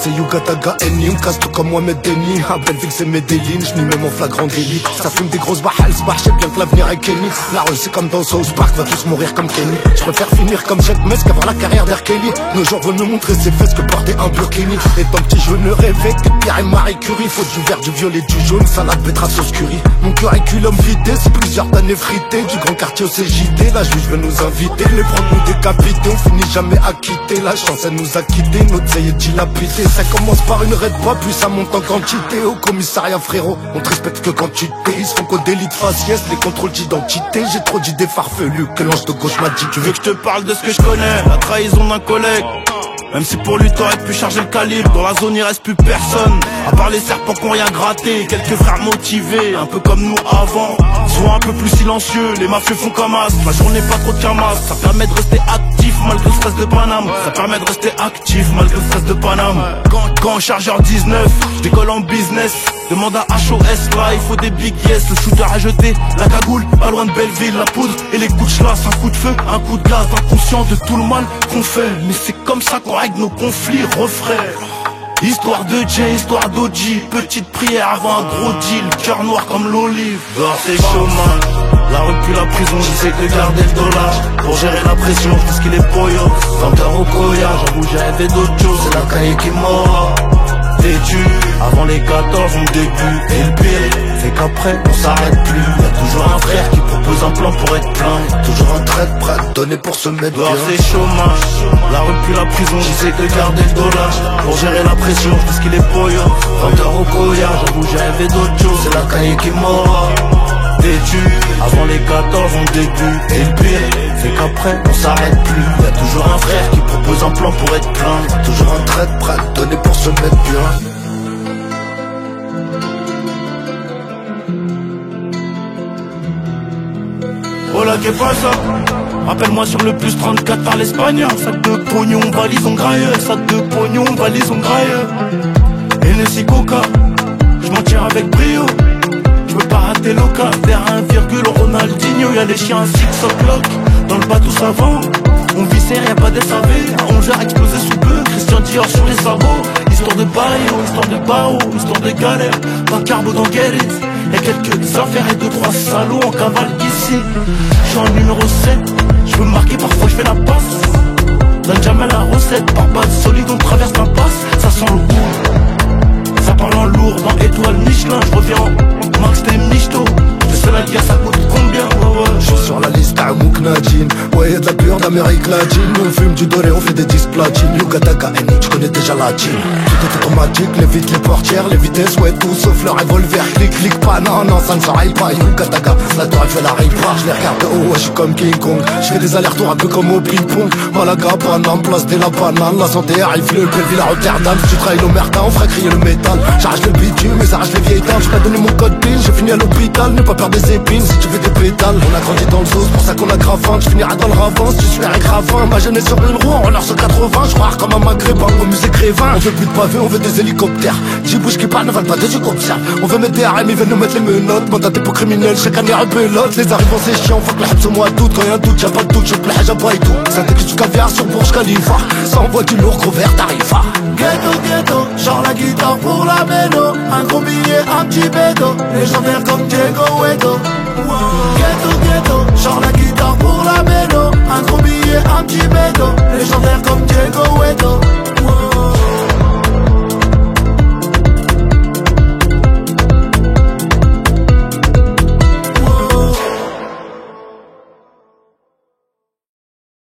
C'est Yugataga Eni, on casse tout comme moi Medeni. À Belleville c'est Medellin, j'n'ai même en flagrant délit. Ça fume des grosses bahals, j'sais bien que l'avenir est Kenny. La rue c'est comme dans South Park, va tous mourir comme Kenny. J'préfère finir comme Jack Musk qu'avoir la carrière d'R. Kelly. Nos jours veulent nous montrer ses fesses que porter un burkini. Et tant petit je ne rêvais que Pierre et Marie Curie. Faut du vert, du violet, du jaune, salade, betterave, sauce curry. Mon curriculum vidé, c'est plusieurs d'années fritées. Du grand quartier au CJD, la juge veut nous inviter. Les prendre nous décapiter, on finit jamais à quitter. La chance elle nous a quitté, notre seille est dilapidée. Ça commence par une raide pas, puis ça monte en quantité. Au commissariat frérot, on te respecte que quand tu t'es. Ils se font qu'au délit de faciès, les contrôles d'identité. J'ai trop d'idées farfelues que l'ange de gauche m'a dit. Tu veux que je te parle de ce que je connais, la trahison d'un collègue. Même si pour lui t'aurais pu charger le calibre. Dans la zone il reste plus personne, à part les serpents qui ont rien gratté. Quelques frères motivés, un peu comme nous avant. Souvent un peu plus silencieux, les mafieux font comme as. La journée pas trop de camas, ça permet de rester actif malgré le stress de Paname. Ça permet de rester actif malgré le stress de Paname. Quand chargeur 19, je décolle en business. Demande à HOS, là il faut des big yes. Le shooter a jeté, la cagoule, pas loin de Belleville. La poudre et les coups de chlasse, un coup de feu, un coup de gaz. Inconscient de tout le mal qu'on fait. Mais c'est comme ça qu'on règle nos conflits, refrain. Histoire de Jay, histoire d'OG. Petite prière avant un gros deal. Cœur noir comme l'olive. Dehors c'est chômage, la rue puis la prison. J'essaie de garder le dollar pour gérer la pression, parce qu'il est poyo. 20 heures au Koya, j'avoue j'ai rêvé d'autre chose. C'est la cahier qui m'aura têtu. Avant les 14 on débute. Et le pire c'est qu'après on s'arrête plus. Y'a toujours un frère qui propose un plan pour être plein. Y'a toujours un trait prêt à donner pour se mettre bien. Dehors c'est chômage, la rue puis la prison. J'essaie de garder le dollar pour gérer la pression, parce qu'il est poyo. 20 heures au Koya, j'avoue j'ai rêvé d'autre chose. C'est la cahier qui m'aura têtu. Avant les 14 on débute. Et le pire c'est qu'après on s'arrête plus. Y'a toujours un frère qui propose un plan pour être plein. Y'a toujours un trait prêt à donner pour se mettre bien. Hola, que pasa? Rappelle-moi sur le plus 34 par l'espagnol. Sac de pognon, valise en graille. Sac de pognon, valise en graille. Hennessy Coca, j'm'en tire avec brio. J'peux pas rater l'oca. Vers 1, Ronaldinho. Y'a les chiens 6 o'clock. Dans le bateau savant, on viscère, y'a pas de SAV. À 11h explosé sous peu. Christian Dior sur les sabots. Histoire de bail, histoire de barreau, histoire de galère. Pas de carbo dans Guéris. Y'a quelques affaires et 2-3 salauds en cavale ici. J'suis en numéro 7, j'peux marquer parfois j'fais la passe. Donne jamais la recette, par base solide on traverse l'impasse. Ça sent le goût, ça parle en lourd dans étoile Michelin. J'reviens en Max des Michto. Je sais la guerre ça coûte combien, ouais ouais. J'suis sur la liste à Mouk Nadine. Ouais y'a de la pure d'Amérique latine. On fume du doré, on fait des disques platine. Yugataga Eni, j'connais déjà la team. Tout est automatique, les vitres, les portières, les vitesses. Ouais tout sauf le revolver, clic pas, non non ça ne s'arrête pas. Yugataga, la tour elle fait la rive pas. J'les regarde de haut, ouais j'suis comme King Kong. J'fais des allers-retours un peu comme au ping-pong. Malaga, Paname, place de la banane. La santé arrive, le Belleville à Rotterdam. Si tu trahis l'Omerta, on fera crier le métal. J'arrache le bitume, mais j'arrache les vieilles dames. J'peux donner mon code PIN, j'ai fini à l'hôpital. N'aie pas peur des épines, si tu veux des pétales. On a grandi dans le sauce, pour ça qu'on a grave faim. Tu finiras dans le ravin, si tu suis avec Ravin. Ma jeunesse sur une roue, on leur sur 80. J'crois comme un maghrébin, au musée Grévin. On veut plus de pavés, on veut des hélicoptères. 10 bouches qui parlent ne valent pas de yeux comme ça. On veut mettre des RM, ils veulent nous mettre les menottes. Mandaté pour criminels, chaque année rebelote. Les arrivants c'est chiant, faut que la au mois d'août. Quand y'a un doute, y'a pas de doute, je plais, j'ai pas et tout. Synthèque du caviar sur Burj Khalifa. Ça envoie du lourd, gros vert, tarifa. Ghetto, ghetto, genre la guitare pour la méno. Un gros billet, un petit bédo. Légendaire comme Diego Wedo. Ghetto, ghetto, genre la guitare pour la méno.